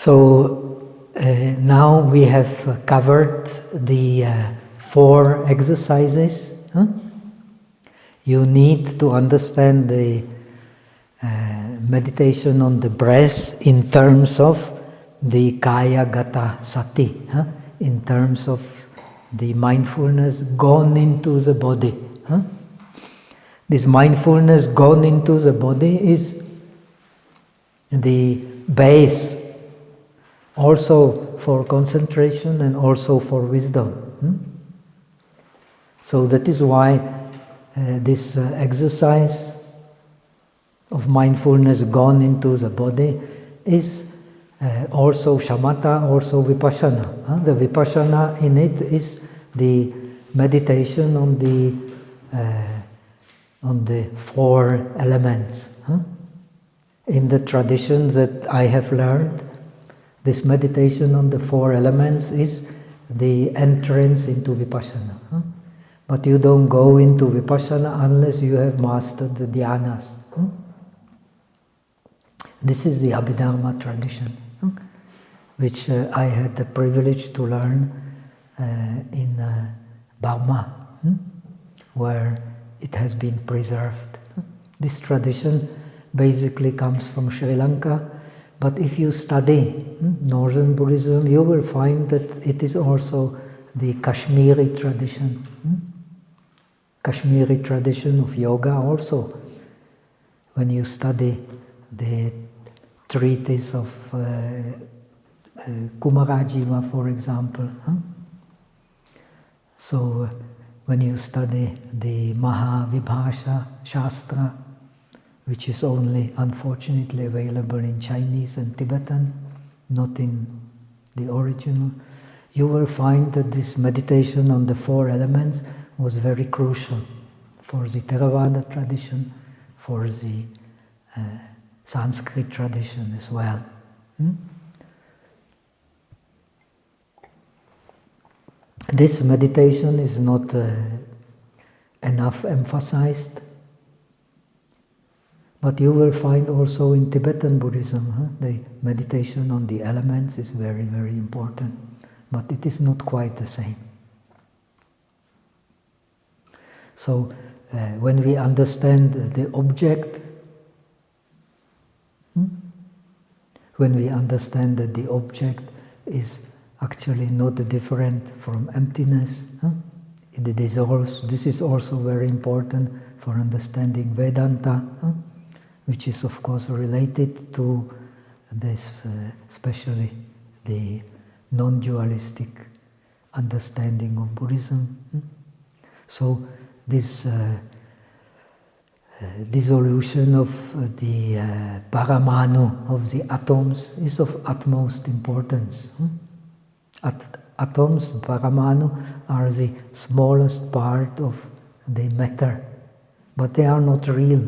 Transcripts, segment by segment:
So now we have covered the 4 exercises. You need to understand the meditation on the breath in terms of the Kaya Gata Sati, in terms of the mindfulness gone into the body. This mindfulness gone into the body is the base also for concentration and also for wisdom. So that is why this exercise of mindfulness gone into the body is also shamatha, also vipassana. The vipassana in it is the meditation on the 4 elements. In the traditions that I have learned, this meditation on the 4 elements is the entrance into vipassana. But you don't go into vipassana unless you have mastered the dhyanas. This is the Abhidharma tradition, which I had the privilege to learn in Burma, where it has been preserved. This tradition basically comes from Sri Lanka, but if you study Northern Buddhism, you will find that it is also the Kashmiri tradition. Kashmiri tradition of yoga also. When you study the treatise of Kumarajiva, for example. So when you study the Mahavibhasha Shastra, which is only unfortunately available in Chinese and Tibetan, not in the original, you will find that this meditation on the 4 elements was very crucial for the Theravada tradition, for the Sanskrit tradition as well. This meditation is not enough emphasized, but you will find also in Tibetan Buddhism, the meditation on the elements is very, very important, but it is not quite the same. So when we understand the object, when we understand that the object is actually not different from emptiness, it dissolves. This is also very important for understanding Vedanta, which is of course related to this, especially the non-dualistic understanding of Buddhism. So this dissolution of the paramanu, of the atoms, is of utmost importance. Atoms, paramanu, are the smallest part of the matter, but they are not real.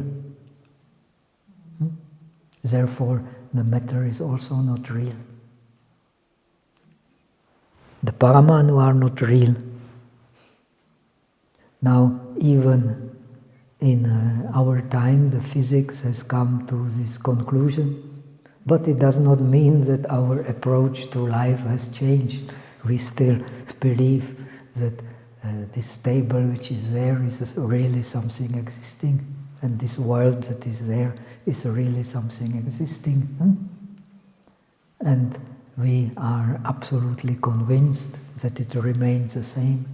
Therefore, the matter is also not real. The paramanu are not real. Now, even in our time, the physics has come to this conclusion, but it does not mean that our approach to life has changed. We still believe that this table which is there is really something existing, and this world that is there is really something existing. And we are absolutely convinced that it remains the same.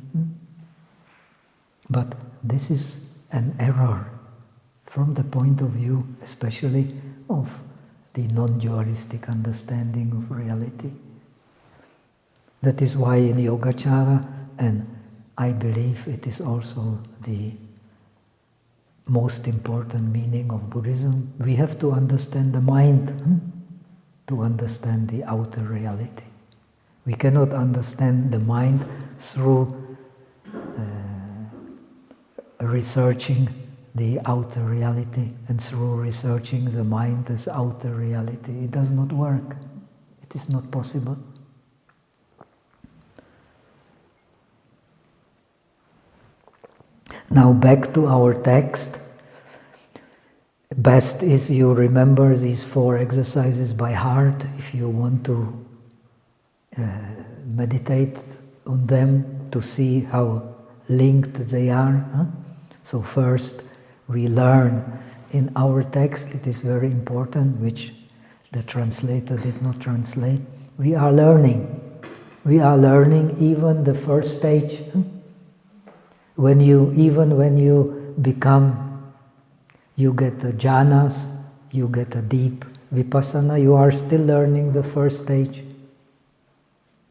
But this is an error from the point of view, especially of the non-dualistic understanding of reality. That is why in Yogacara, and I believe it is also the most important meaning of Buddhism, we have to understand the mind to understand the outer reality. We cannot understand the mind through researching the outer reality and through researching the mind as outer reality. It does not work. It is not possible. Now back to our text. Best is you remember these 4 exercises by heart if you want to meditate on them to see how linked they are. Huh? So first we learn in our text, it is very important, which the translator did not translate. We are learning. We are learning even the first stage. Even when you become, you get the jhanas, you get a deep vipassana, you are still learning the first stage.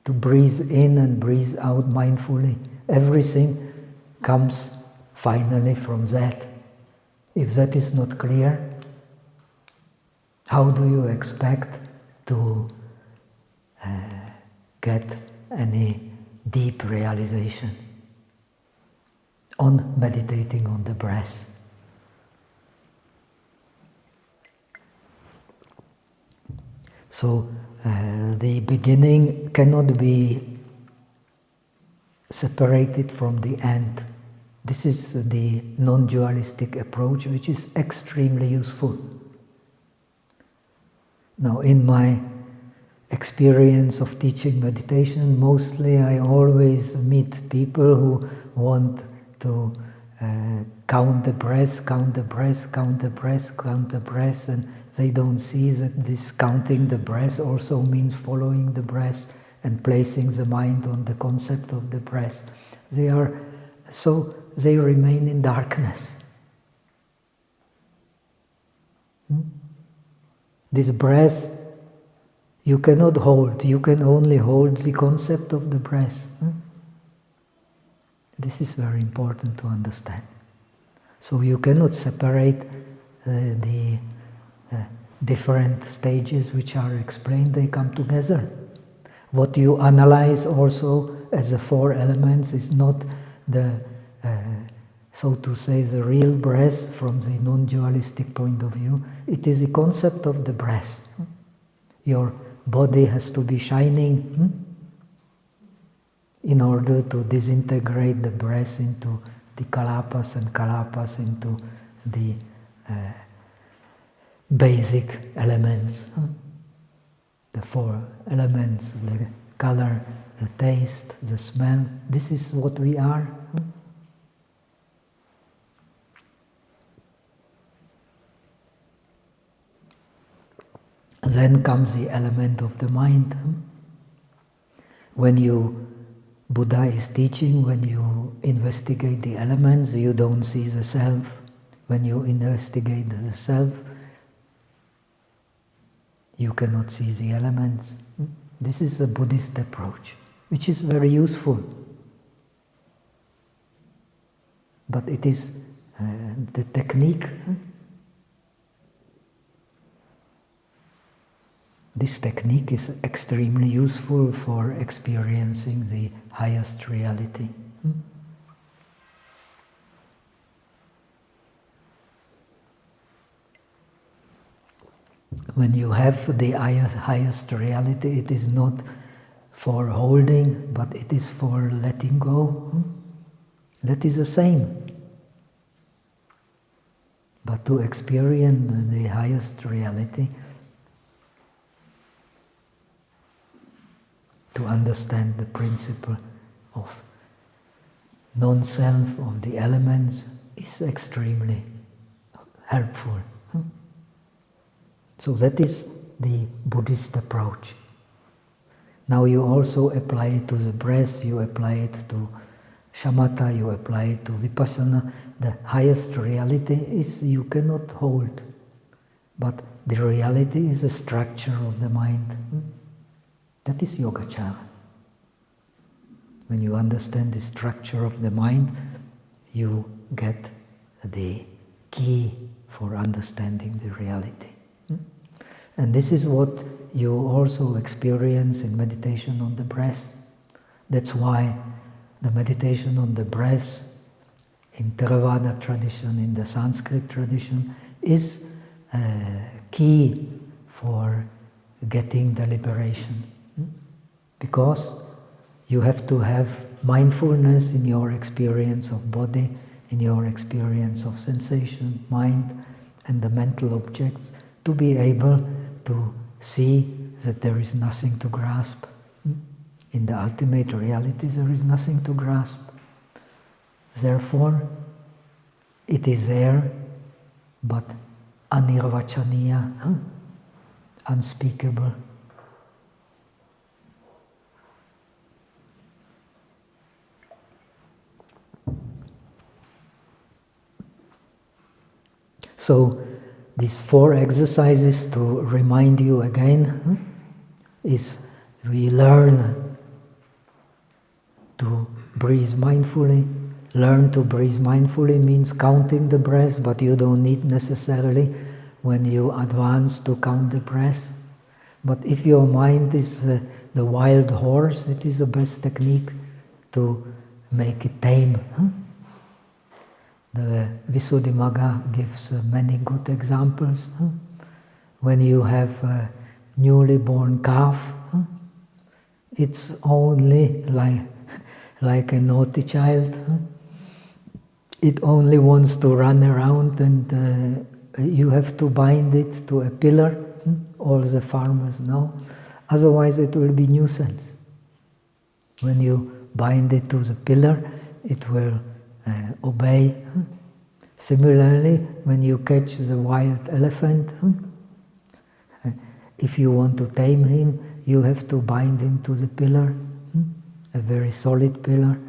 To breathe in and breathe out mindfully. Everything comes finally from that. If that is not clear, how do you expect to get any deep realization on meditating on the breath? So the beginning cannot be separated from the end. This is the non-dualistic approach, which is extremely useful. Now, in my experience of teaching meditation, mostly I always meet people who want to count the breath, count the breath, count the breath, count the breath, and they don't see that this counting the breath also means following the breath and placing the mind on the concept of the breath. They remain in darkness. This breath you cannot hold, you can only hold the concept of the breath. This is very important to understand. So you cannot separate the different stages which are explained, they come together. What you analyze also as the 4 elements is not the, so to say, the real breath from the non-dualistic point of view. It is the concept of the breath. Your body has to be shining in order to disintegrate the breath into the kalapas and kalapas into the basic elements. The 4 elements, the color, the taste, the smell. This is what we are. Then comes the element of the mind. When Buddha is teaching, when you investigate the elements, you don't see the self. When you investigate the self, you cannot see the elements. This is a Buddhist approach, which is very useful. But it is the technique. This technique is extremely useful for experiencing the highest reality. When you have the highest reality, it is not for holding, but it is for letting go. That is the same. But to experience the highest reality, to understand the principle of non-self, of the elements, is extremely helpful. So that is the Buddhist approach. Now you also apply it to the breath, you apply it to shamatha, you apply it to vipassana. The highest reality is you cannot hold, but the reality is the structure of the mind. That is yogacara. When you understand the structure of the mind, you get the key for understanding the reality. And this is what you also experience in meditation on the breath. That's why the meditation on the breath in Theravada tradition, in the Sanskrit tradition, is key for getting the liberation. Because you have to have mindfulness in your experience of body, in your experience of sensation, mind, and the mental objects, to be able to see that there is nothing to grasp. In the ultimate reality, there is nothing to grasp. Therefore, it is there, but anirvachaniya, unspeakable. So, these 4 exercises, to remind you again, is we learn to breathe mindfully. Learn to breathe mindfully means counting the breath, but you don't need necessarily when you advance to count the breath. But if your mind is the wild horse, it is the best technique to make it tame. The Visuddhimagga gives many good examples. When you have a newly born calf, it's only like a naughty child. It only wants to run around, and you have to bind it to a pillar. All the farmers know. Otherwise it will be nuisance. When you bind it to the pillar, it will obey. Similarly, when you catch the wild elephant, if you want to tame him, you have to bind him to the pillar, a very solid pillar,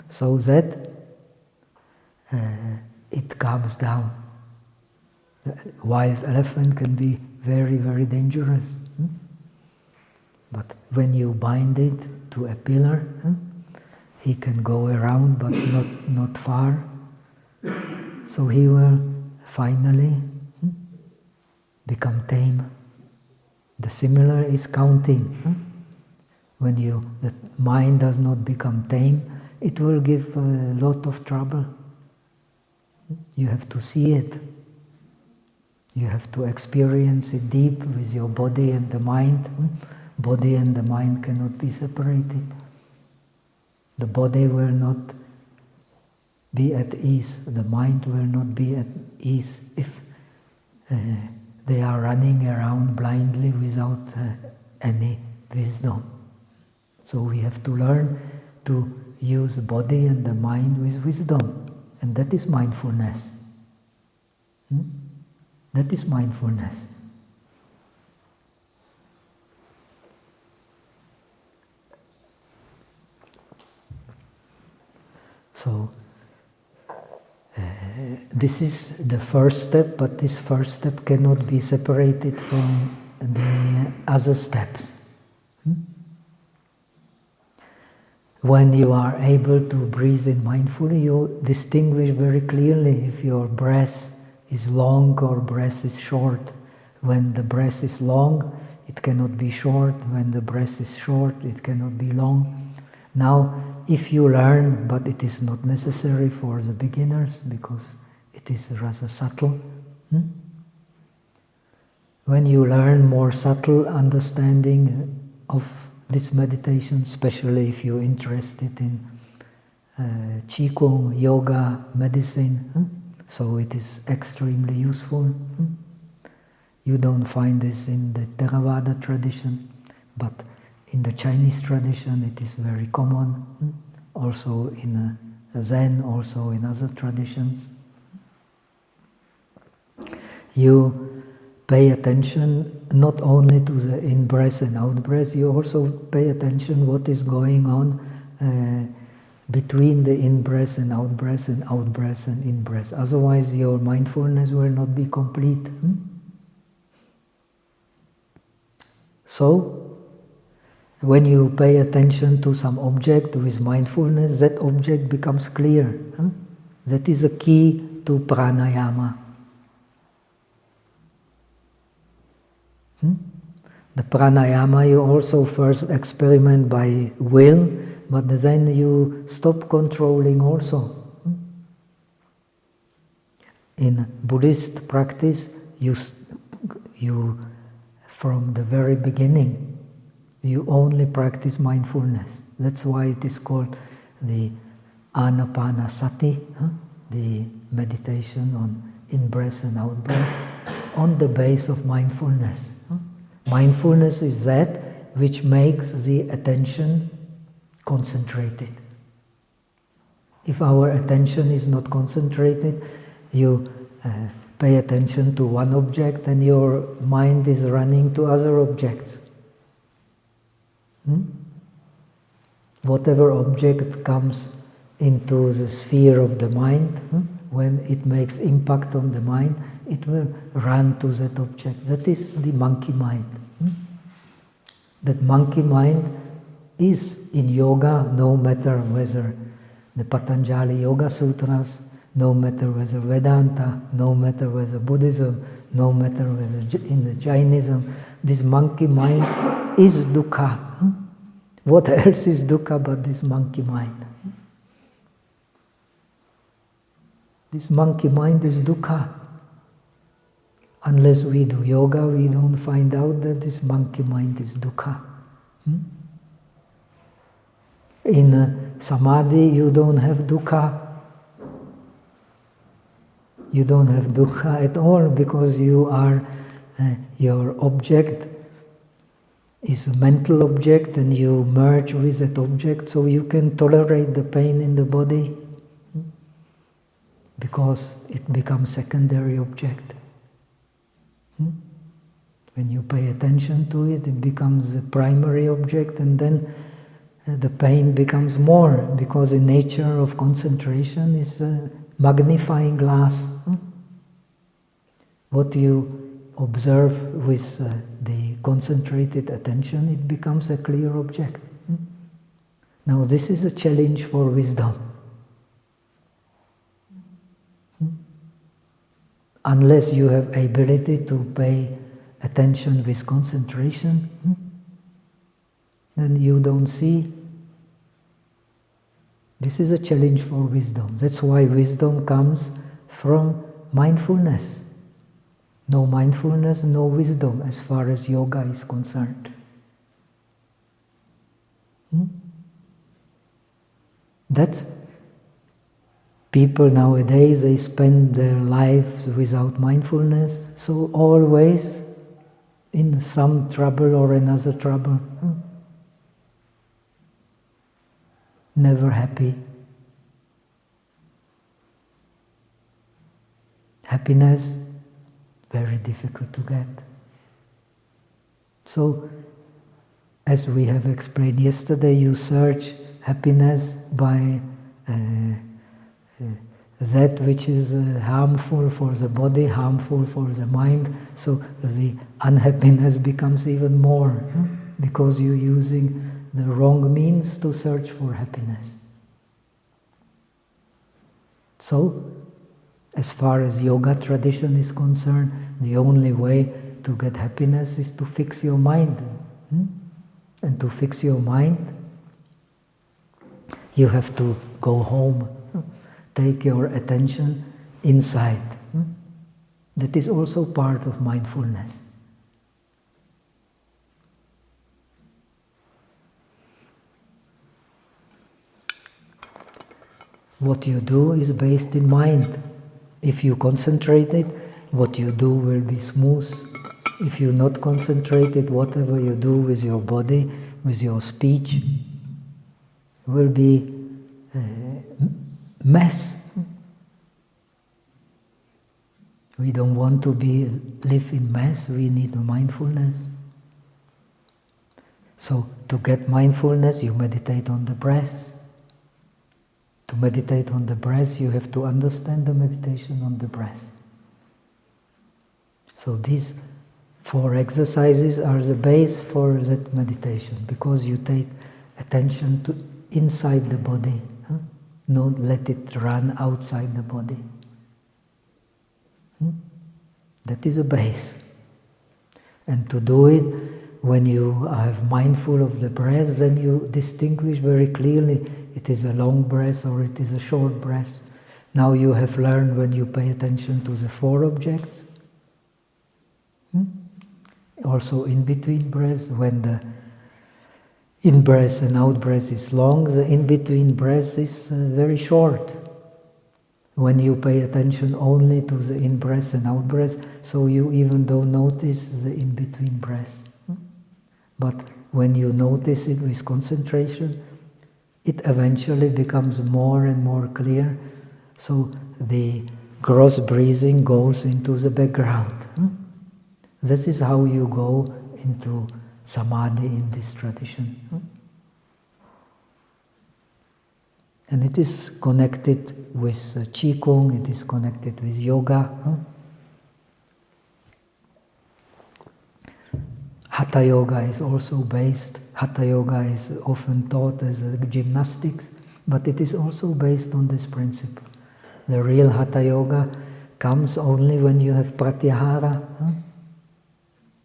so that it calms down. The wild elephant can be very, very dangerous. But when you bind it to a pillar, he can go around, but not far. So he will finally become tame. The similar is counting. When the mind does not become tame, it will give a lot of trouble. You have to see it. You have to experience it deep with your body and the mind. Body and the mind cannot be separated. The body will not be at ease. The mind will not be at ease if they are running around blindly without any wisdom. So we have to learn to use the body and the mind with wisdom. And that is mindfulness. That is mindfulness. So, this is the first step, but this first step cannot be separated from the other steps. When you are able to breathe in mindfully, you distinguish very clearly if your breath is long or breath is short. When the breath is long, it cannot be short. When the breath is short, it cannot be long. Now, if you learn, but it is not necessary for the beginners because it is rather subtle. When you learn more subtle understanding of this meditation, especially if you're interested in Qigong, yoga, medicine, so it is extremely useful. You don't find this in the Theravada tradition, but in the Chinese tradition it is very common, also in Zen, also in other traditions. You pay attention not only to the in-breath and out-breath, you also pay attention what is going on between the in-breath and out-breath and in-breath. Otherwise your mindfulness will not be complete. So, when you pay attention to some object with mindfulness, that object becomes clear. That is a key to pranayama. The pranayama you also first experiment by will, but then you stop controlling also. In Buddhist practice, you from the very beginning, you only practice mindfulness. That's why it is called the anapanasati, the meditation on in-breath and out-breath, on the base of mindfulness. Mindfulness is that which makes the attention concentrated. If our attention is not concentrated, you pay attention to one object and your mind is running to other objects. Whatever object comes into the sphere of the mind, when it makes impact on the mind, it will run to that object. That is the monkey mind. That monkey mind is in yoga, no matter whether the Patanjali Yoga Sutras, no matter whether Vedanta, no matter whether Buddhism, no matter whether in the Jainism, this monkey mind is dukkha. What else is dukkha but this monkey mind? This monkey mind is dukkha. Unless we do yoga, we don't find out that this monkey mind is dukkha. In samadhi, you don't have dukkha. You don't have dukkha at all because you are, your object is a mental object and you merge with that object, so you can tolerate the pain in the body because it becomes secondary object. When you pay attention to it, it becomes a primary object, and then the pain becomes more, because the nature of concentration is a magnifying glass. What you observe with the concentrated attention, it becomes a clear object. Now this is a challenge for wisdom. Unless you have ability to pay attention with concentration, then you don't see. This is a challenge for wisdom. That's why wisdom comes from mindfulness. No mindfulness, no wisdom as far as yoga is concerned. That's people nowadays, they spend their lives without mindfulness, so always in some trouble or another trouble. Never happy. Happiness, very difficult to get. So, as we have explained yesterday, you search happiness by that which is harmful for the body, harmful for the mind, so the unhappiness becomes even more, because you're using the wrong means to search for happiness. So, as far as yoga tradition is concerned, the only way to get happiness is to fix your mind. And to fix your mind, you have to go home. Take your attention inside. That is also part of mindfulness. What you do is based in mind. If you concentrate it, what you do will be smooth. If you not concentrate it, whatever you do with your body, with your speech, will be mess. We don't want to live in mess, we need mindfulness. So, to get mindfulness, you meditate on the breath. To meditate on the breath, you have to understand the meditation on the breath. So these 4 exercises are the base for that meditation, because you take attention to inside the body. Don't let it run outside the body. That is a base. And to do it, when you are mindful of the breath, then you distinguish very clearly it is a long breath or it is a short breath. Now you have learned when you pay attention to the 4 objects. Also in between breaths, when the in-breath and out-breath is long, the in-between breath is very short. when you pay attention only to the in-breath and out-breath, so you even don't notice the in-between breaths. But when you notice it with concentration, it eventually becomes more and more clear, so the gross breathing goes into the background. This is how you go into samadhi in this tradition. And it is connected with Qigong, it is connected with yoga. Hatha yoga is also based, Hatha yoga is often taught as gymnastics, but it is also based on this principle. The real Hatha yoga comes only when you have pratyahara,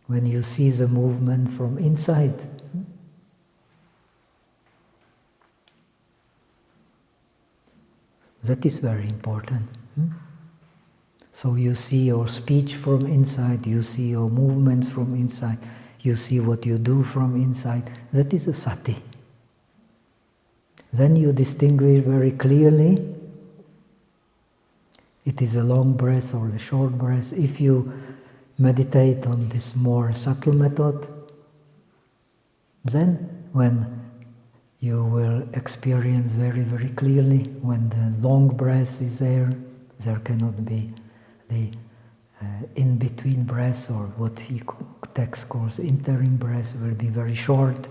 when you see the movement from inside. That is very important. So you see your speech from inside, you see your movement from inside, you see what you do from inside. That is a sati. Then you distinguish very clearly it is a long breath or a short breath. If you meditate on this more subtle method, then when you will experience very, very clearly when the long breath is there, there cannot be the in-between breath, or what text calls interim breath will be very short.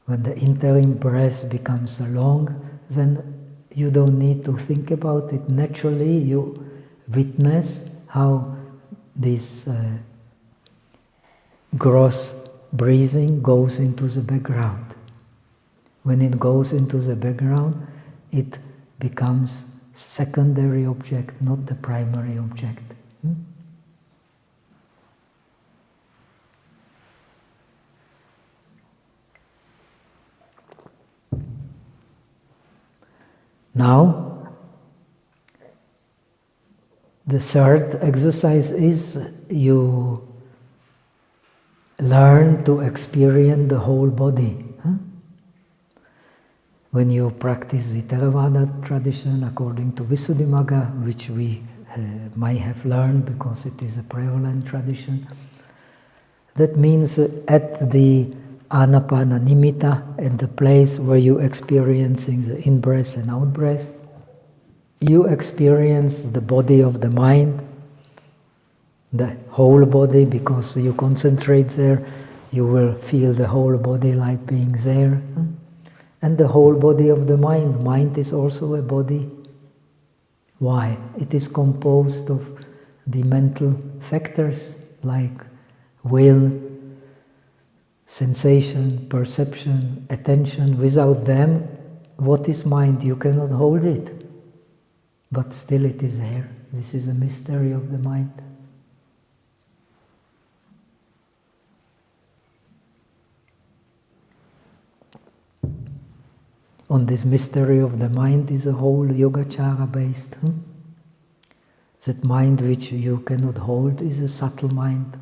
When the interim breath becomes long, then you don't need to think about it. Naturally, you witness how this gross breathing goes into the background. When it goes into the background, it becomes secondary object, not the primary object. Now, the third exercise is you learn to experience the whole body. When you practice the Theravada tradition according to Visuddhimagga, which we might have learned because it is a prevalent tradition, that means at the Anapana Nimitta, at the place where you're experiencing the in-breath and out-breath, you experience the body of the mind, the whole body, because you concentrate there, you will feel the whole body like being there. And the whole body of the mind. Mind is also a body. Why? It is composed of the mental factors like will, sensation, perception, attention. Without them, what is mind? You cannot hold it. But still it is there. This is a mystery of the mind. On this mystery of the mind is a whole Yogacara based. That mind which you cannot hold is a subtle mind.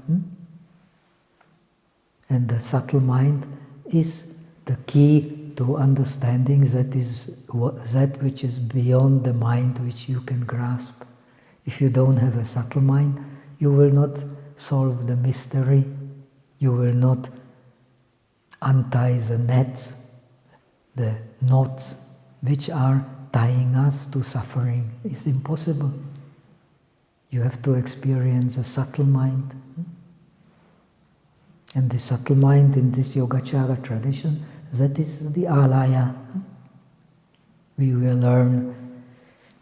And the subtle mind is the key to understanding that is that which is beyond the mind which you can grasp. If you don't have a subtle mind, you will not solve the mystery, you will not untie the nets, the knots which are tying us to suffering. It's impossible. You have to experience a subtle mind. And the subtle mind in this Yogacara tradition, that is the alaya. We will learn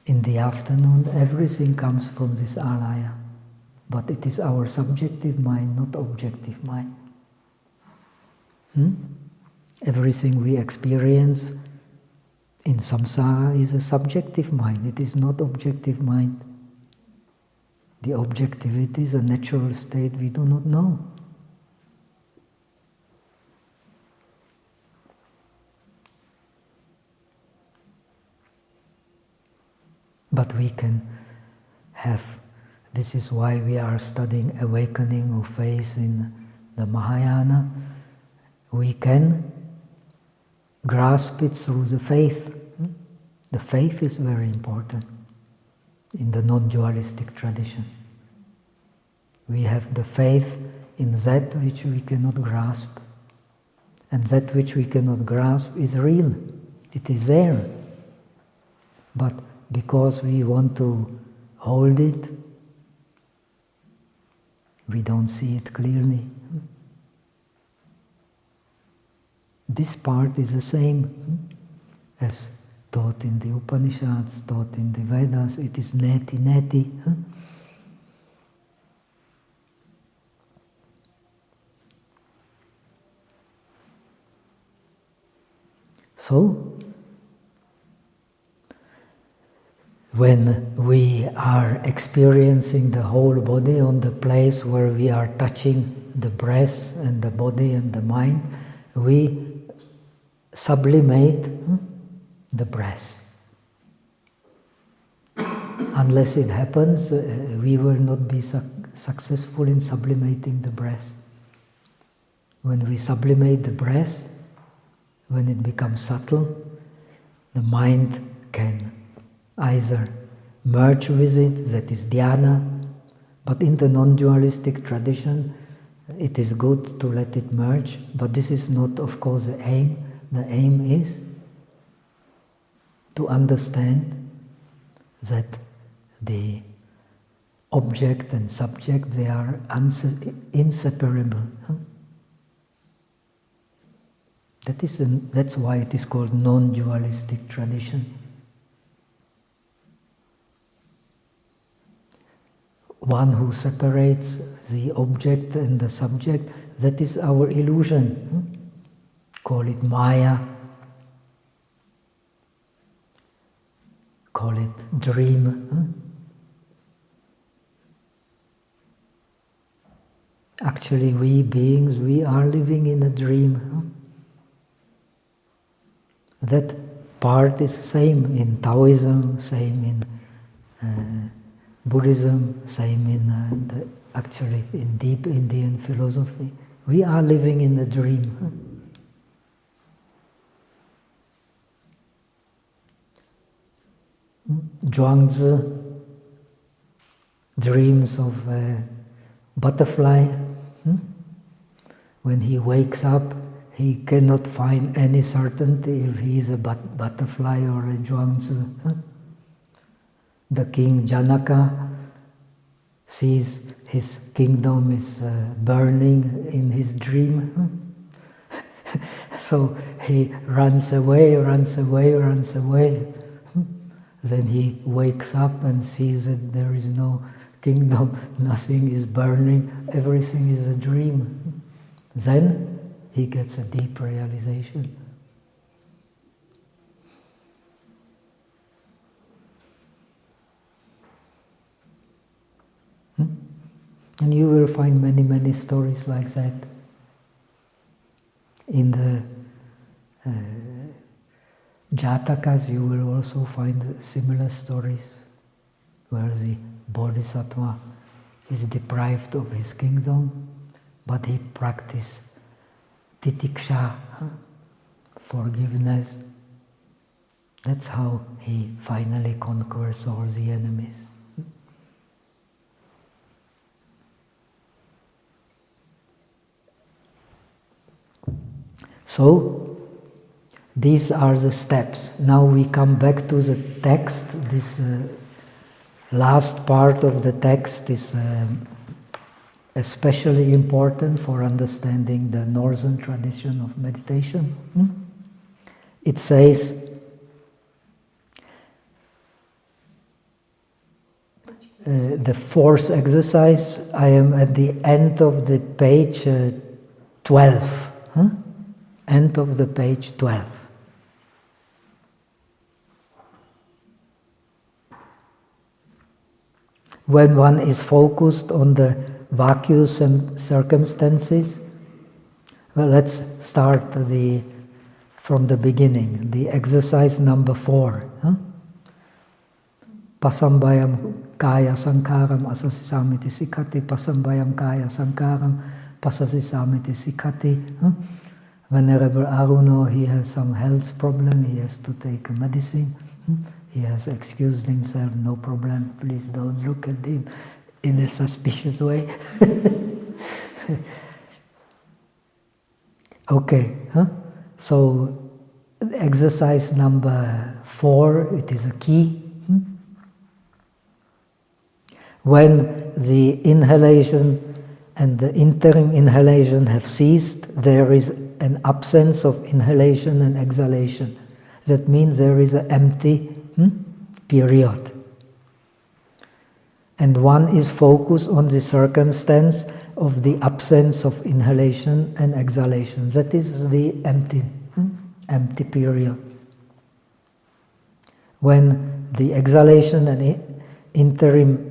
in the afternoon, everything comes from this alaya. But it is our subjective mind, not objective mind. Everything we experience in samsara is a subjective mind, it is not objective mind. The objectivity is a natural state we do not know. But we can have, this is why we are studying awakening of faith in the Mahayana. We can grasp it through the faith. The faith is very important. in the non-dualistic tradition. We have the faith in that which we cannot grasp. And that which we cannot grasp is real. It is there. But because we want to hold it, we don't see it clearly. This part is the same as taught in the Upanishads, taught in the Vedas. It is neti. So, when we are experiencing the whole body on the place where we are touching the breath and the body and the mind, we sublimate the breath. Unless it happens, we will not be successful in sublimating the breath. When we sublimate the breath, when it becomes subtle, the mind can either merge with it, that is dhyana, but in the non-dualistic tradition, it is good to let it merge, but this is not, of course, the aim. The aim is to understand that the object and subject, they are inseparable. That's why it is called non-dualistic tradition. One who separates the object and the subject, that is our illusion. Call it Maya, call it dream. Actually, we beings, we are living in a dream. That part is same in Taoism, same in Buddhism, same in actually in deep Indian philosophy. We are living in a dream. Zhuangzi dreams of a butterfly. When he wakes up, he cannot find any certainty if he is a butterfly or a Zhuangzi. The king Janaka sees his kingdom is burning in his dream. So he runs away. Then he wakes up and sees that there is no kingdom, nothing is burning, everything is a dream. Then he gets a deep realization. And you will find many stories like that. In the Jatakas, you will also find similar stories where the Bodhisattva is deprived of his kingdom, but he practices titiksha, forgiveness. That's how he finally conquers all the enemies. So, these are the steps. Now we come back to the text. This last part of the text is especially important for understanding the northern tradition of meditation. It says, the fourth exercise, I am at the end of the page 12. End of the page 12. When one is focused on the vacuous circumstances, well, let's start from the beginning, the exercise number 4. Pasambayam kaya sankaram asasisamiti sikhati, pasambayam kaya sankaram pasasisamiti sikhati. Venerable Aruno, he has some health problem, he has to take a medicine. He has excused himself, no problem, please don't look at him in a suspicious way. Okay, huh? So exercise number 4, it is a key. When the inhalation and the interim inhalation have ceased, there is an absence of inhalation and exhalation. That means there is an empty period. And one is focused on the circumstance of the absence of inhalation and exhalation. That is the empty period. When the exhalation and interim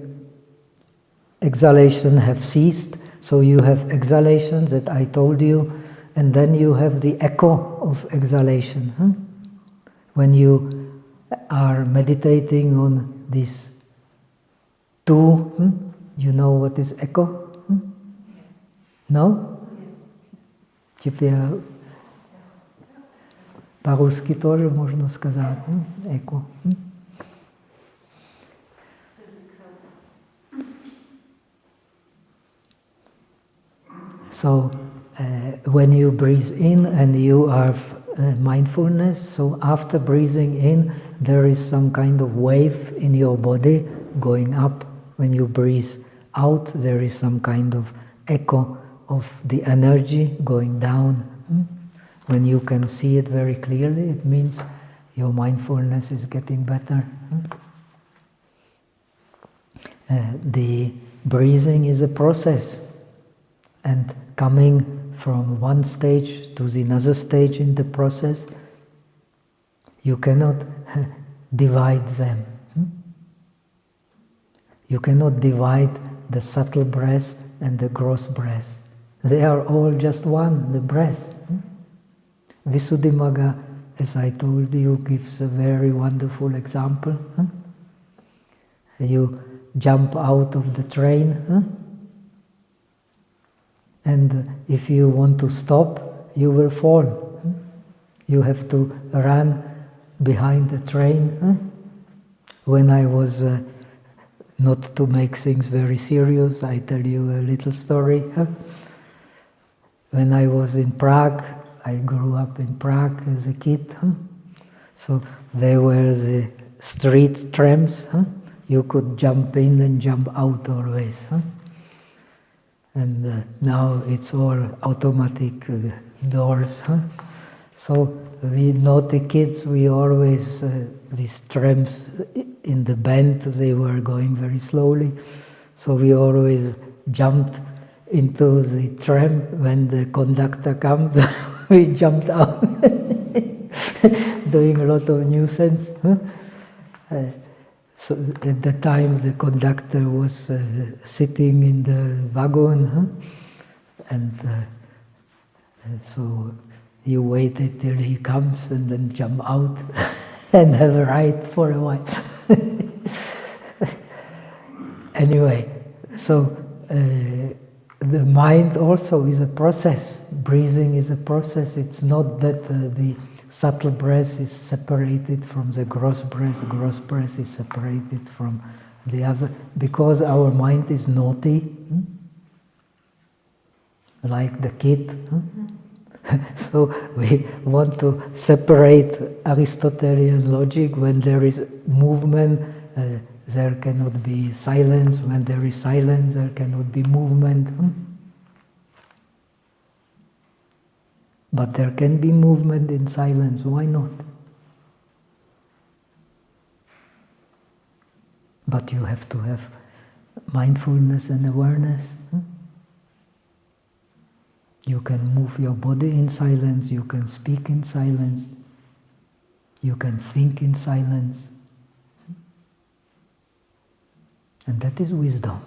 exhalation have ceased, so you have exhalation that I told you, and then you have the echo of exhalation. When you are meditating on these two, you know what is echo? No? Теперь по-русски тоже можно сказать, эко. So, when you breathe in and you are mindfulness, so after breathing in, there is some kind of wave in your body going up. When you breathe out, there is some kind of echo of the energy going down. When you can see it very clearly, it means your mindfulness is getting better. The breathing is a process, and coming from one stage to the another stage in the process, you cannot divide them. You cannot divide the subtle breath and the gross breath. They are all just one, the breath. Visuddhimagga, as I told you, gives a very wonderful example. You jump out of the train, and if you want to stop, you will fall. You have to run behind the train. When I was, not to make things very serious, I tell you a little story. When I was in Prague, I grew up in Prague as a kid. So there were the street trams. You could jump in and jump out always. And now it's all automatic doors. So we naughty kids, we always, these trams in the bend, they were going very slowly. So we always jumped into the tram when the conductor comes. We jumped out, doing a lot of nuisance. So at the time the conductor was sitting in the wagon, and so you waited till he comes and then jump out and have a ride for a while. Anyway, so the mind also is a process. Breathing is a process. It's not that the subtle breath is separated from the gross breath is separated from the other, because our mind is naughty, like the kid. So we want to separate Aristotelian logic. When there is movement, there cannot be silence. When there is silence, there cannot be movement. But there can be movement in silence, why not? But you have to have mindfulness and awareness. You can move your body in silence, you can speak in silence, you can think in silence. And that is wisdom.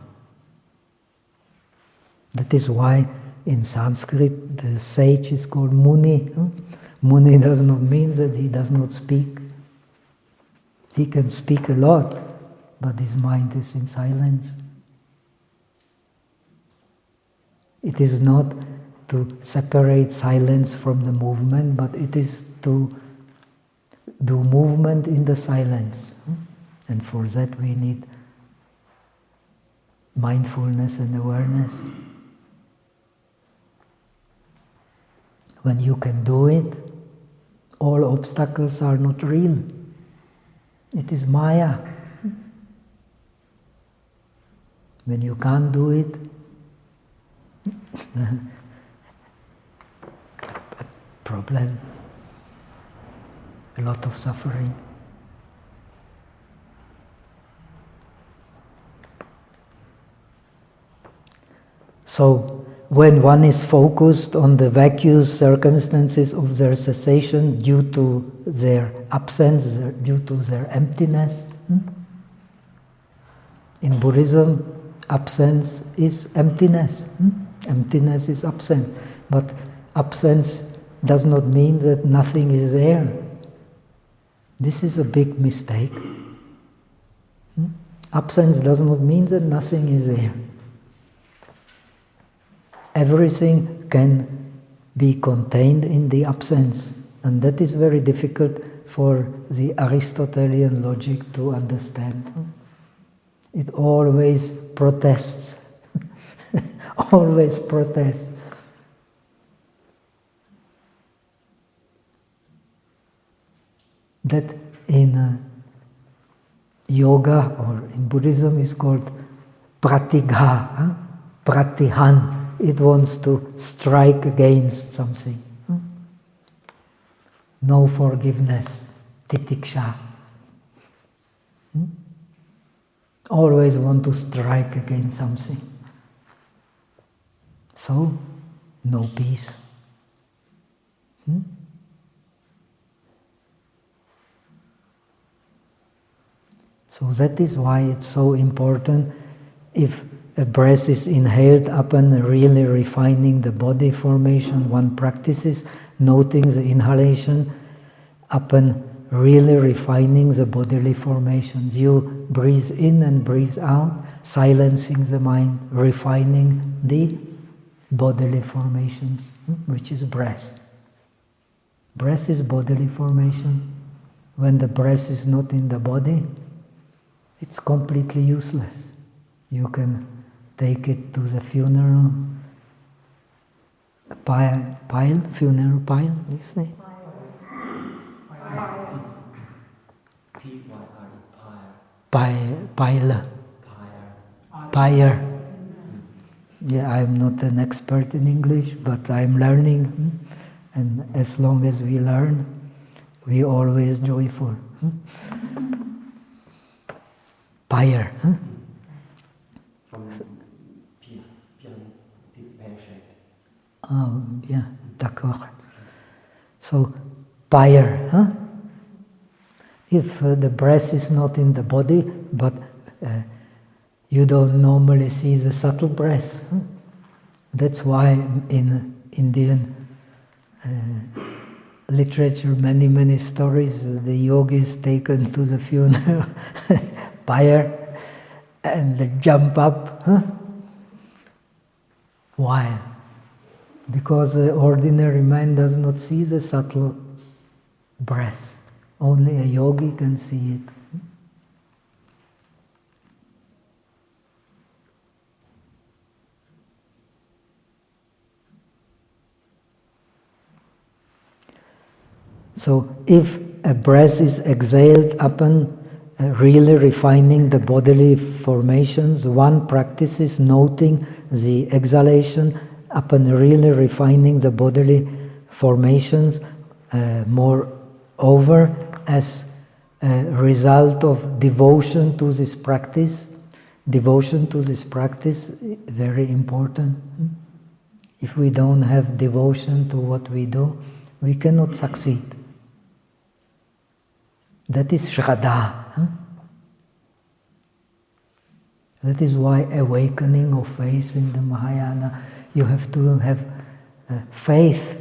That is why in Sanskrit the sage is called Muni. Muni does not mean that he does not speak. He can speak a lot, but his mind is in silence. It is not to separate silence from the movement, but it is to do movement in the silence. And for that we need mindfulness and awareness. When you can do it, all obstacles are not real. It is Maya. When you can't do it, a problem, a lot of suffering. So, when one is focused on the vacuous circumstances of their cessation due to their absence, due to their emptiness, in Buddhism, absence is emptiness. Emptiness is absence. But absence does not mean that nothing is there. This is a big mistake. Absence does not mean that nothing is there. Everything can be contained in the absence, and that is very difficult for the Aristotelian logic to understand. It always protests, always protests. That in yoga or in Buddhism is called pratigha, pratihan. It wants to strike against something. No forgiveness, titiksha. Always want to strike against something. So, no peace. So that is why it's so important if a breath is inhaled upon really refining the body formation, one practices noting the inhalation upon really refining the bodily formations. You breathe in and breathe out, silencing the mind, refining the bodily formations, which is breath. Breath is bodily formation. When the breath is not in the body, it's completely useless. You can take it to the funeral pile, funeral pile, you say? Pyre. Yeah, I'm not an expert in English, but I'm learning. And as long as we learn, we always joyful. Pyre. Oh, yeah, d'accord. So, pyre. If the breath is not in the body, but you don't normally see the subtle breath. That's why in Indian literature, many stories, the yogis taken to the funeral, pyre, and they jump up. Why? Because the ordinary mind does not see the subtle breath. Only a yogi can see it. So, if a breath is exhaled upon really refining the bodily formations, one practices noting the exhalation upon really refining the bodily formations, moreover, as a result of devotion to this practice. Devotion to this practice, very important. If we don't have devotion to what we do, we cannot succeed. That is Shraddha. That is why awakening of faith in the Mahayana, you have to have faith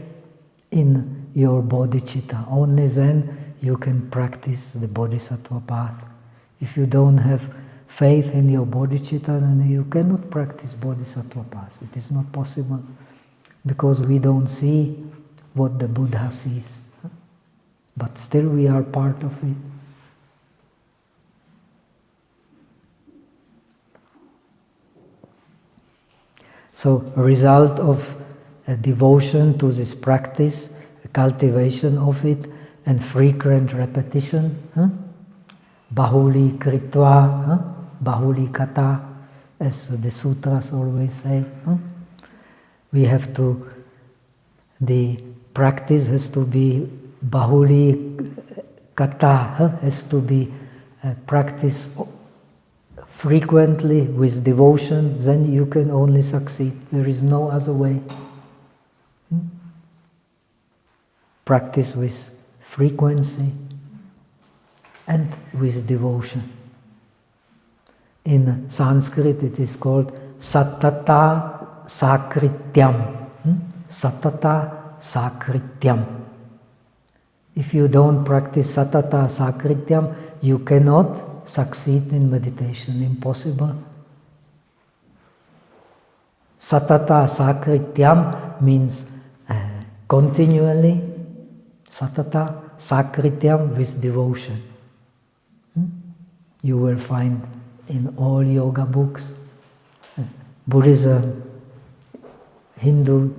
in your bodhicitta. Only then you can practice the bodhisattva path. If you don't have faith in your bodhicitta, then you cannot practice bodhisattva path. It is not possible, because we don't see what the Buddha sees. but still we are part of it. So, a result of a devotion to this practice, a cultivation of it, and frequent repetition, bahuli kritva, bahuli kata, as the sutras always say. We have to, the practice has to be bahuli kata, has to be practiced frequently with devotion, then you can only succeed. There is no other way. Practice with frequency and with devotion. In Sanskrit it is called satata sakrityam. Satata sakrityam. If you don't practice satata sakrityam, you cannot succeed in meditation. Impossible. Satata sakrityam means continually. Satata sakrityam with devotion. You will find in all yoga books, Buddhism, Hindu,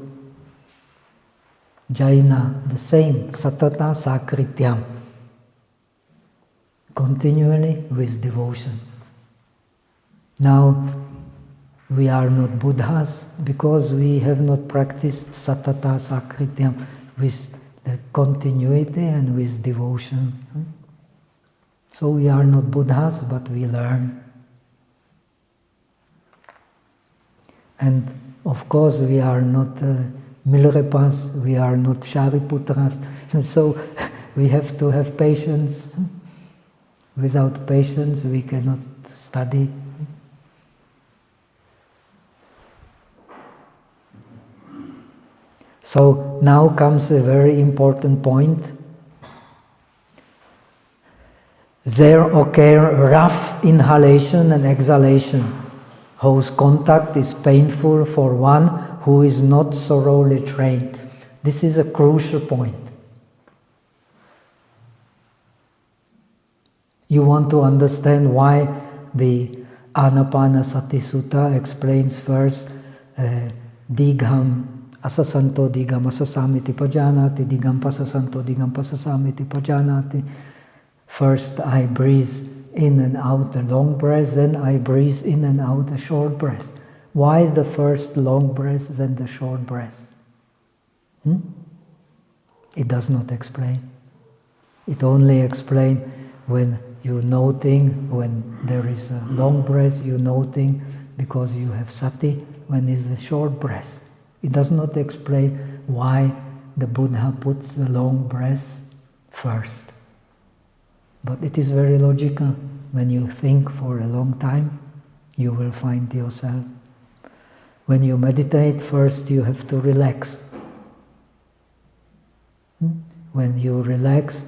Jaina, the same. Satata sakrityam. Continually with devotion. Now, we are not Buddhas because we have not practiced satata sakrityam with continuity and with devotion. So we are not Buddhas, but we learn. And of course we are not Milarepas, we are not Shariputras, so we have to have patience. Without patience we cannot study. So now comes a very important point. There occur rough inhalation and exhalation, whose contact is painful for one who is not thoroughly trained. This is a crucial point. You want to understand why the Anapanasati Sutta explains first Digham asasanto digham asasamiti pajanati, digham pasasanto digham pasasamiti pajanati. First I breathe in and out a long breath, then I breathe in and out a short breath. Why the first long breath, then the short breath? It does not explain. It only explains when you're noting, when there is a long breath, you're noting because you have sati, when is a short breath. It does not explain why the Buddha puts the long breath first. But it is very logical. When you think for a long time, you will find yourself. When you meditate, first you have to relax. When you relax,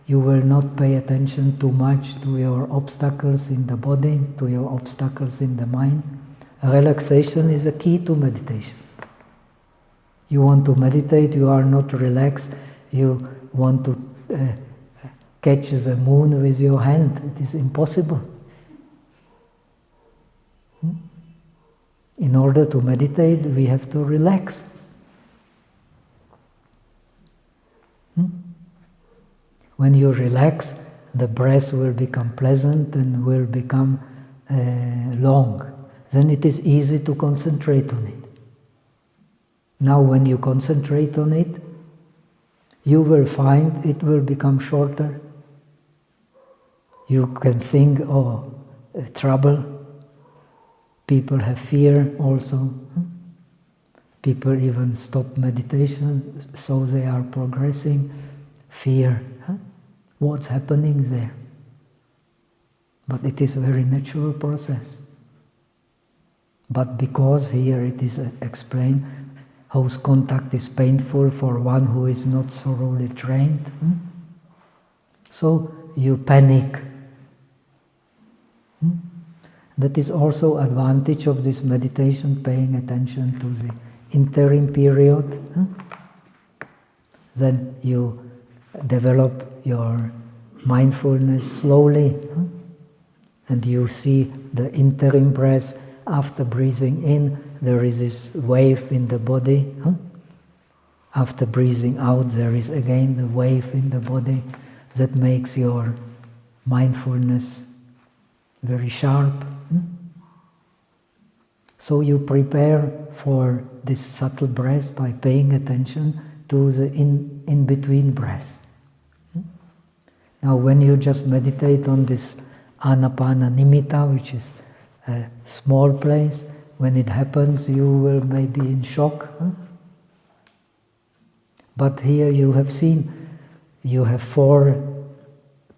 you will not pay attention too much to your obstacles in the body, to your obstacles in the mind. Relaxation is a key to meditation. You want to meditate, you are not relaxed, you want to catch the moon with your hand. It is impossible. In order to meditate, we have to relax. When you relax, the breath will become pleasant and will become long. Then it is easy to concentrate on it. Now when you concentrate on it, you will find it will become shorter. You can think, oh, trouble. People have fear also. People even stop meditation, so they are progressing. Fear. What's happening there? But it is a very natural process. But because here it is explained, whose contact is painful for one who is not thoroughly trained, so you panic. That is also advantage of this meditation, paying attention to the interim period. Then you develop your mindfulness slowly. And you see the interim breath. After breathing in, there is this wave in the body. After breathing out, there is again the wave in the body that makes your mindfulness very sharp. So you prepare for this subtle breath by paying attention to the in-between breath. Now when you just meditate on this Anapana Nimitta, which is a small place, when it happens you will maybe in shock. But here you have seen, you have 4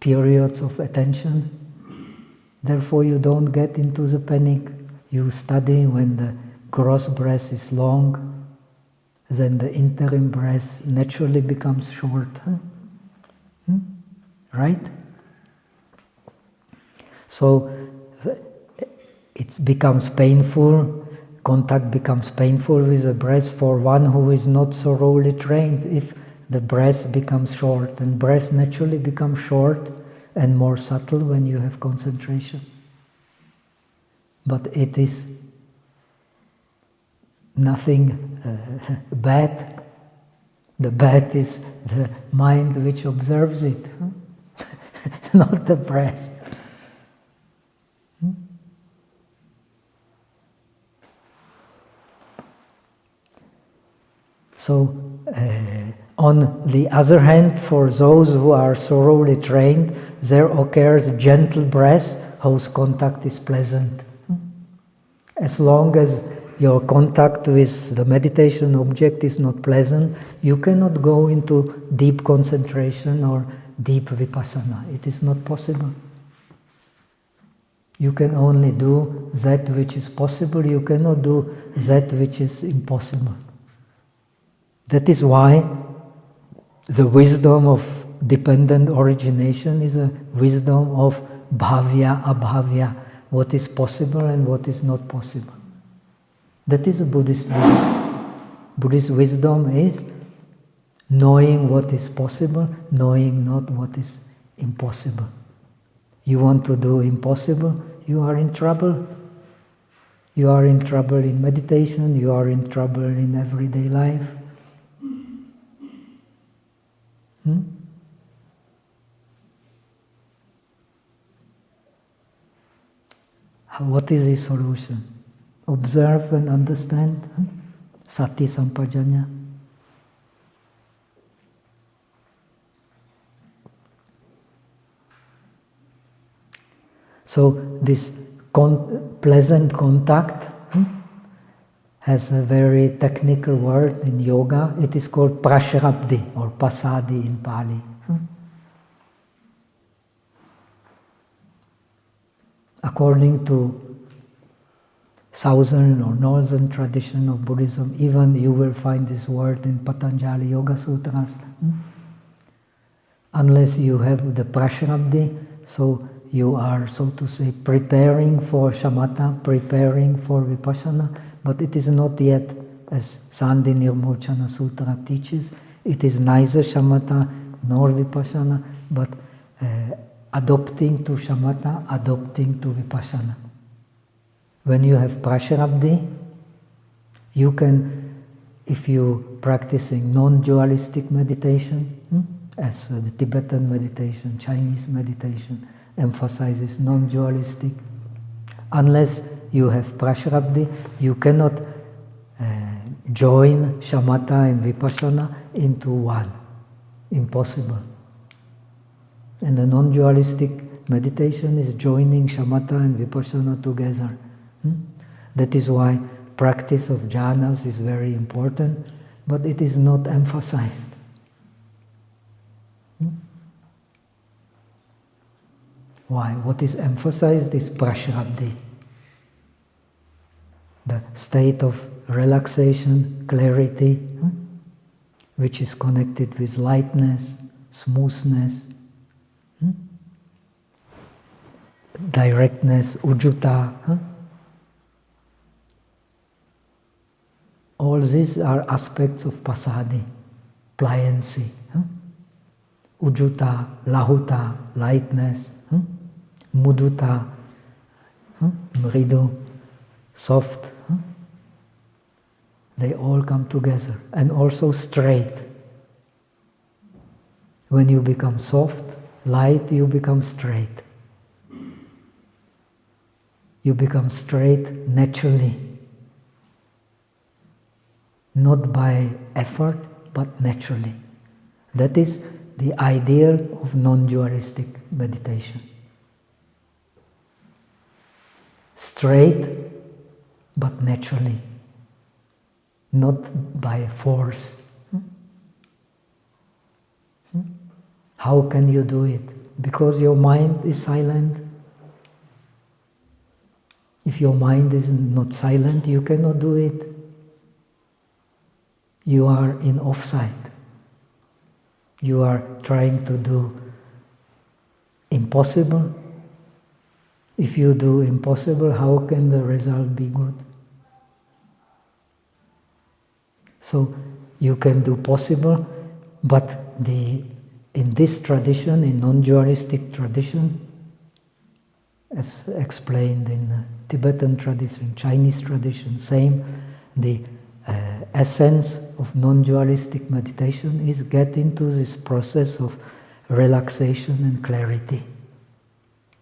periods of attention. Therefore you don't get into the panic. You study when the gross breath is long, then the interim breath naturally becomes short. Right? So it becomes painful, contact becomes painful with the breath for one who is not thoroughly trained if the breath becomes short, and breath naturally becomes short and more subtle when you have concentration. But it is nothing bad. The bad is the mind which observes it, not the breath. So, on the other hand, for those who are thoroughly trained, there occurs gentle breath whose contact is pleasant. As long as your contact with the meditation object is not pleasant, you cannot go into deep concentration or deep vipassana. It is not possible. You can only do that which is possible, you cannot do that which is impossible. That is why the wisdom of dependent origination is a wisdom of bhavya, abhavya, what is possible and what is not possible. That is a Buddhist wisdom. Buddhist wisdom is knowing what is possible, knowing not what is impossible. You want to do impossible, you are in trouble. You are in trouble in meditation, you are in trouble in everyday life. What is the solution? Observe and understand. Sati sampajanya. So this pleasant contact has a very technical word in yoga. It is called prashrabdi or pasadi in Pali. According to southern or northern tradition of Buddhism, even you will find this word in Patanjali Yoga Sutras. Unless you have the prashrabdi, so you are, so to say, preparing for shamatha, preparing for vipassana, but it is not yet, as Sandhi Nirmochana Sutra teaches, it is neither shamatha nor vipassana, but adopting to shamatha, adopting to vipassana. When you have prashrabdi, you can, if you practicing non-dualistic meditation, as the Tibetan meditation, Chinese meditation emphasizes non-dualistic, unless you have prashrabdi, you cannot join shamatha and vipassana into one. Impossible. And the non-dualistic meditation is joining shamatha and vipassana together. That is why practice of jhanas is very important, but it is not emphasized. Why? What is emphasized is prashrabdi. The state of relaxation, clarity, which is connected with lightness, smoothness, directness, ujjuta. All these are aspects of pasadi, pliancy. Ujuta, lahuta, lightness, muduta, mridu, soft. They all come together. And also straight. When you become soft, light, you become straight. You become straight naturally. Not by effort, but naturally. That is the ideal of non-dualistic meditation. Straight, but naturally. Not by force. How can you do it? Because your mind is silent. If your mind is not silent, you cannot do it. You are in offside. You are trying to do impossible. If you do impossible, how can the result be good? So you can do possible, but in this tradition, in non-dualistic tradition, as explained in Tibetan tradition, Chinese tradition, same, the essence of non-dualistic meditation is get into this process of relaxation and clarity,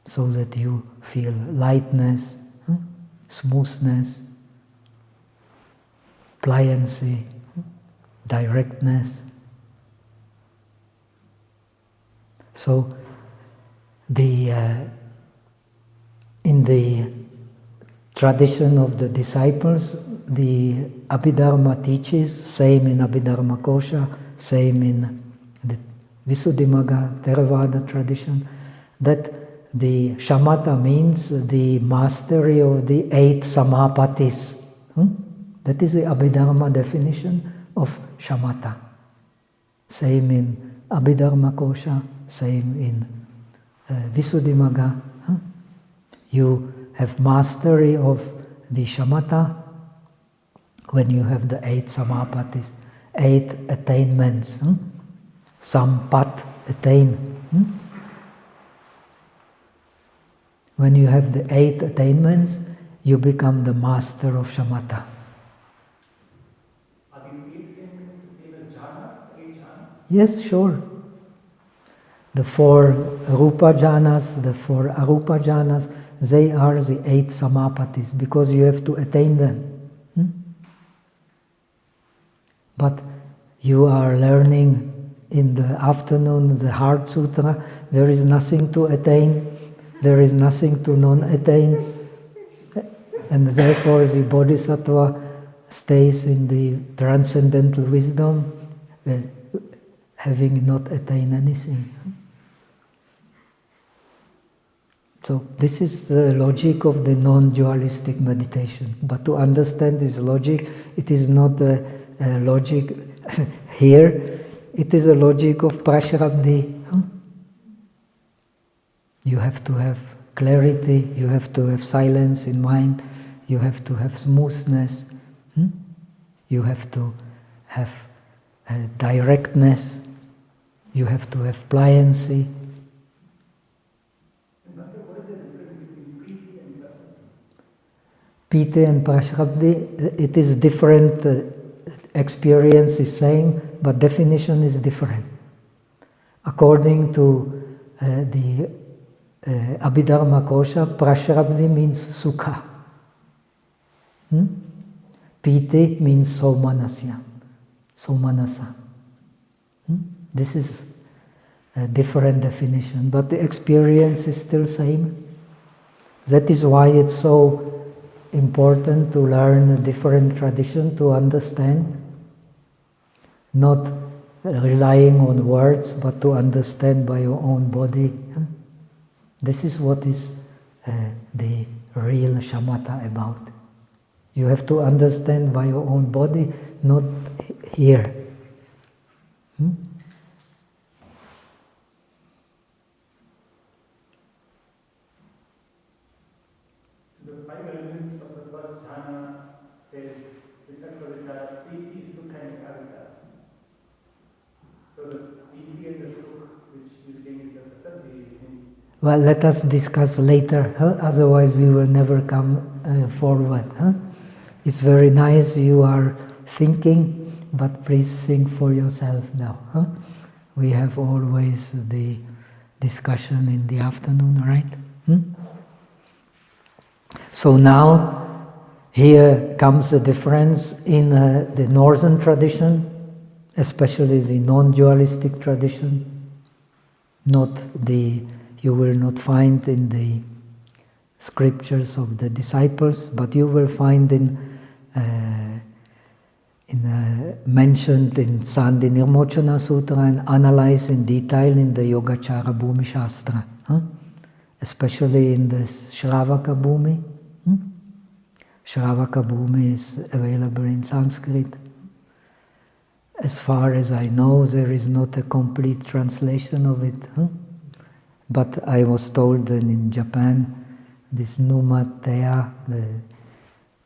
so that you feel lightness, smoothness, pliancy, directness. So in the tradition of the disciples, the Abhidharma teaches, same in Abhidharma Kosha, same in the Visuddhimagga Theravada tradition, that the shamatha means the mastery of the 8 samapatis. That is the Abhidharma definition of shamatha. Same in Abhidharma Kosha, same in Visuddhimagga. You have mastery of the shamatha when you have the 8 samapatis, 8 attainments. Sampat, attain. When you have the 8 attainments, you become the master of shamatha. Are these 8 attainments the same as jhanas, 8 jhanas? Yes, sure. The 4 rupa jhanas, the 4 arupa jhanas, they are the 8 samapatis, because you have to attain them. But you are learning in the afternoon the Heart Sutra, there is nothing to attain, there is nothing to non-attain, and therefore the Bodhisattva stays in the transcendental wisdom, having not attained anything. So this is the logic of the non-dualistic meditation. But to understand this logic, it is not a logic here, it is a logic of Prashrabdhi. You have to have clarity, you have to have silence in mind, you have to have smoothness, you have to have directness, you have to have pliancy. What is the difference between Preeti and Prasrabdhi? Piti and Prashrabdhi, it is different, experience is same, but definition is different. According to the Abhidharma Kosha, Prashrabdhi means sukha. Piti means somanasya, somanasa. This is a different definition, but the experience is still same. That is why it's so important to learn a different tradition to understand, not relying on words, but to understand by your own body. This is what is the real shamatha about. You have to understand by your own body, not here. The 5 elements of the first jhana says vitakka vichara, preeti, sukha and ekagata. So the preeti and the sukha which you saying is the Tasadvi thing. Well, let us discuss later, huh? Otherwise we will never come forward. Huh? It's very nice you are thinking, but please think for yourself now. Huh? We have always the discussion in the afternoon, right? So now, here comes the difference in the northern tradition, especially the non-dualistic tradition. You will not find in the scriptures of the disciples, but you will find mentioned in Sandhi Nirmochana Sutra and analyzed in detail in the Yogacara Bhumi Shastra, especially in the Shravaka Bhumi. Shravaka Bhumi is available in Sanskrit. As far as I know, there is not a complete translation of it. But I was told that in Japan, this Numatea, the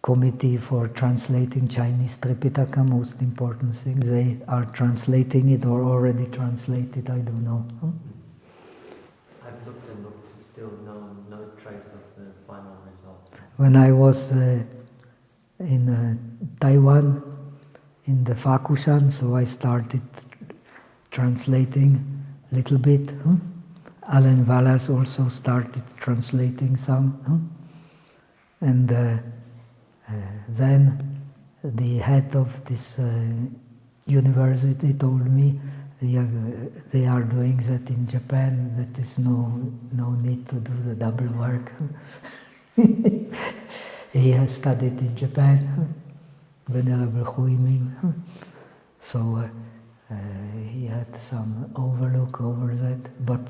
committee for translating Chinese Tripitaka, most important thing, they are translating it or already translated, I don't know. I've looked and looked, still no trace of the final result. When I was in Taiwan, in the Fakushan, so I started translating a little bit. Alan Wallace also started translating some. And then the head of this university told me they are doing that in Japan, that is no need to do the double work. He has studied in Japan, Venerable Huiming, so he had some overlook over that, but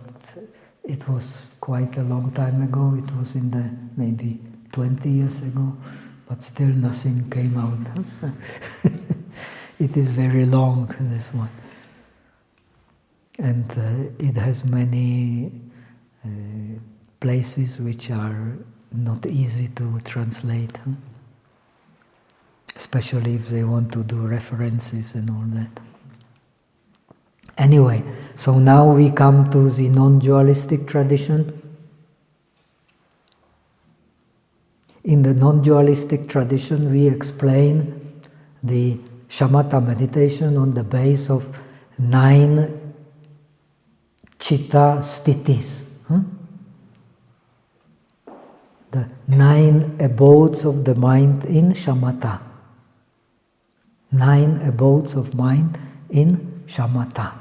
it was quite a long time ago. It was in the maybe 20 years ago, but still nothing came out. It is very long, this one, and it has many places which are not easy to translate, especially if they want to do references and all that. Anyway, so now we come to the non-dualistic tradition. In the non-dualistic tradition, we explain the shamatha meditation on the base of 9 chitta sthitis. The 9 abodes of the mind in shamatha. 9 abodes of mind in shamatha.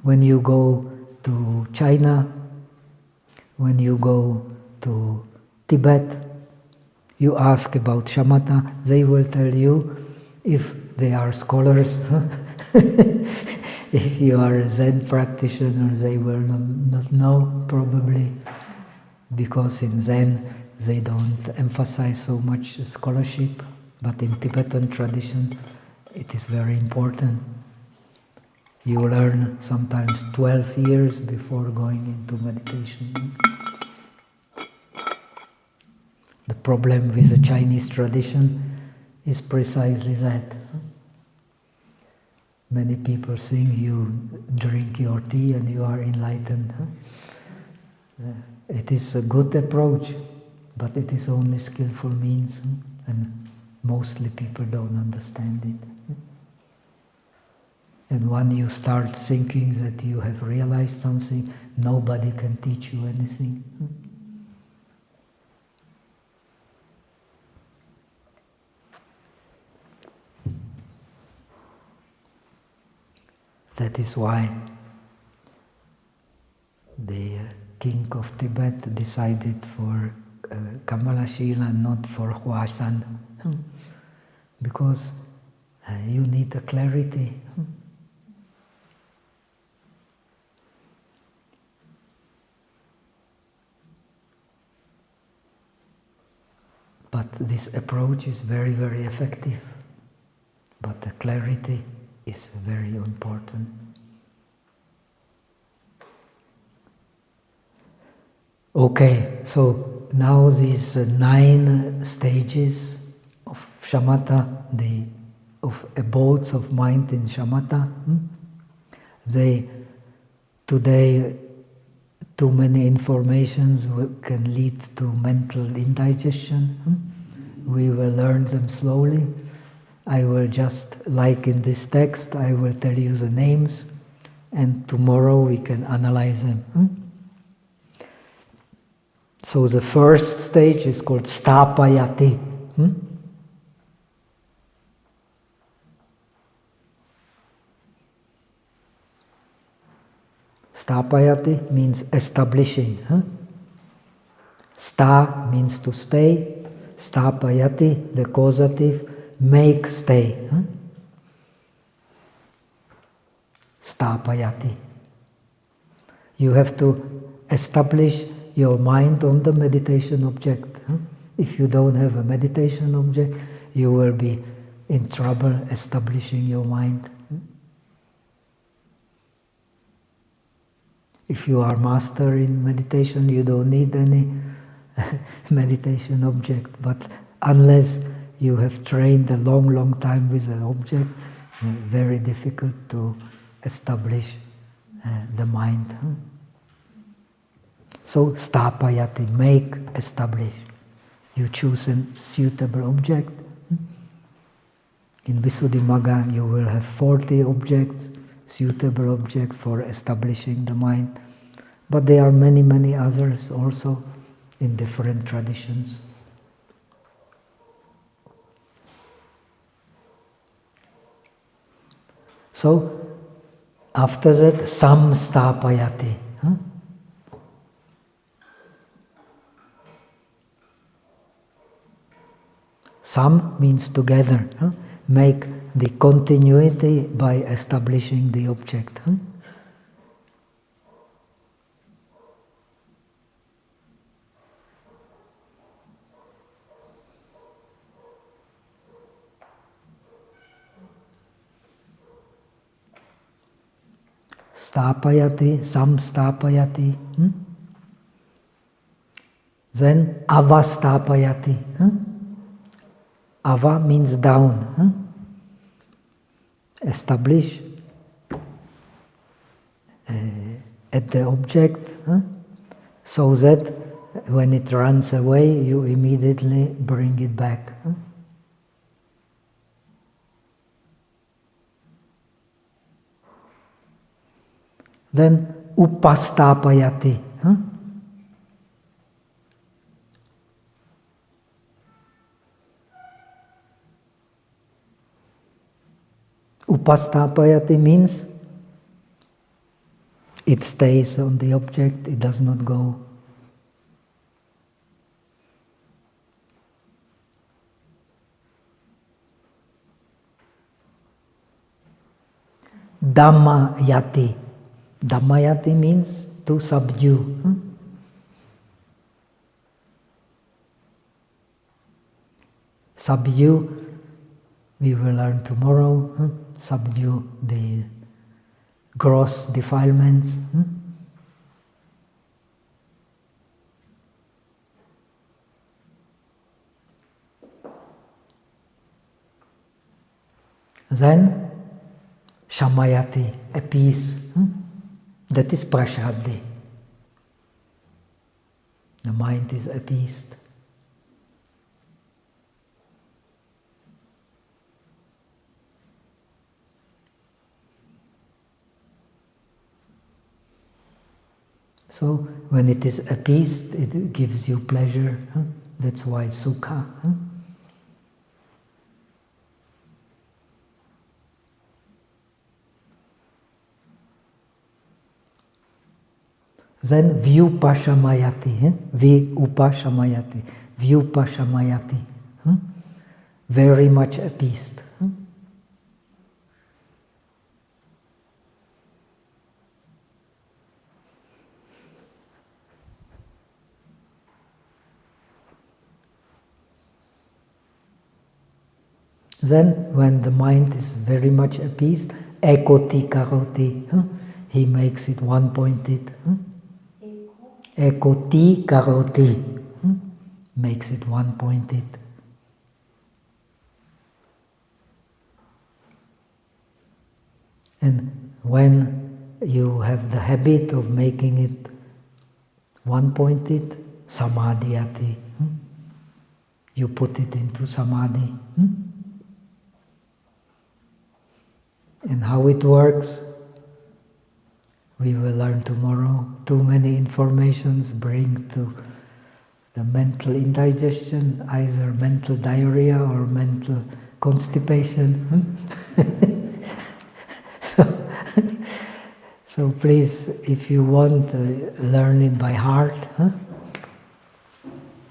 When you go to China, when you go to Tibet, you ask about shamatha, they will tell you, if they are scholars, if you are a Zen practitioner, they will not know, probably, because in Zen they don't emphasize so much scholarship, but in Tibetan tradition it is very important. You learn sometimes 12 years before going into meditation. The problem with the Chinese tradition is precisely that. Many people think you drink your tea and you are enlightened. It is a good approach, but it is only skillful means, and mostly people don't understand it. And when you start thinking that you have realized something, nobody can teach you anything. That is why the king of Tibet decided for Kamalashila, not for Huasan, because you need a clarity. But this approach is very, very effective. But the clarity is very important. Okay, so now these 9 stages shamatha, of abodes of mind in shamatha. Today, too many informations can lead to mental indigestion. We will learn them slowly. I will just, like in this text, I will tell you the names, and tomorrow we can analyze them. So the first stage is called sthapayati. Sthapayati means establishing. Sta means to stay. Sthapayati, the causative, make stay. Sthapayati. You have to establish your mind on the meditation object. If you don't have a meditation object, you will be in trouble establishing your mind. If you are master in meditation, you don't need any meditation object. But unless you have trained a long, long time with an object, very difficult to establish the mind. So, sthapayati, make, establish. You choose a suitable object. In Visuddhimagga, you will have 40 objects, suitable objects for establishing the mind. But there are many, many others also in different traditions. So, after that, samsthapayati. Sam means together. Make the continuity by establishing the object. Sthapayati, samsthapayati. Then avasthapayati. Ava means down. Establish at the object, so that when it runs away, you immediately bring it back. Then upasthapayati. Upasthapayati means it stays on the object, it does not go. Dhammayati. Dhammayati means to subdue. Subdue, we will learn tomorrow. Subdue the gross defilements. Then shamayati, appease. That is prashadhi. The mind is appeased. So when it is appeased, it gives you pleasure. That's why sukha. Then vyupashamayati. Vyupashamayati. Vyupashamayati. Very much appeased. Then, when the mind is very much appeased, ekoti karoti, he makes it one-pointed. Ekoti karoti, makes it one-pointed. And when you have the habit of making it one-pointed, samadhyati, you put it into samadhi. And how it works, we will learn tomorrow. Too many informations bring to the mental indigestion, either mental diarrhea or mental constipation. So please, if you want, learn it by heart.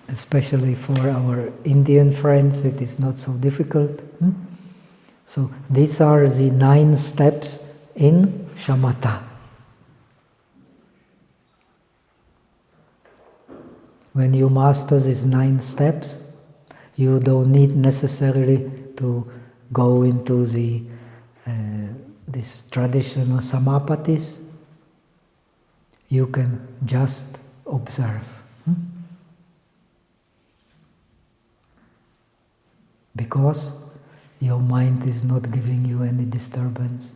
Especially for our Indian friends, it is not so difficult. So these are the 9 steps in shamatha. When you master these 9 steps, you don't need necessarily to go into the this traditional samapatis. You can just observe. Because your mind is not giving you any disturbance.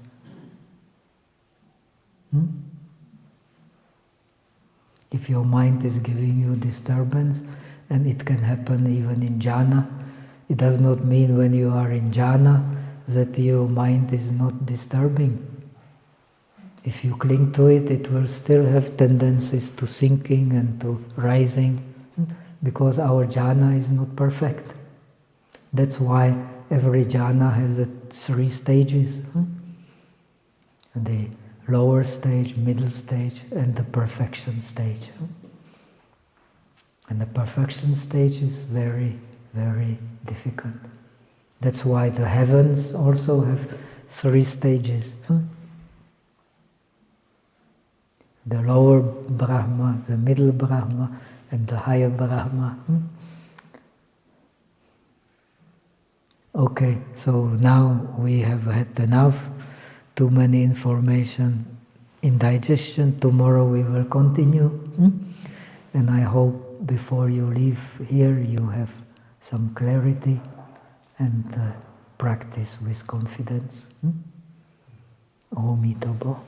If your mind is giving you disturbance, and it can happen even in jhana, it does not mean when you are in jhana that your mind is not disturbing. If you cling to it, it will still have tendencies to sinking and to rising, because our jhana is not perfect. That's why every jhana has 3 stages. The lower stage, middle stage, and the perfection stage. And the perfection stage is very, very difficult. That's why the heavens also have 3 stages. The lower Brahma, the middle Brahma, and the higher Brahma. Okay, so now we have had enough. Too many information in digestion. Tomorrow we will continue. And I hope before you leave here you have some clarity and practice with confidence. Om Itobo.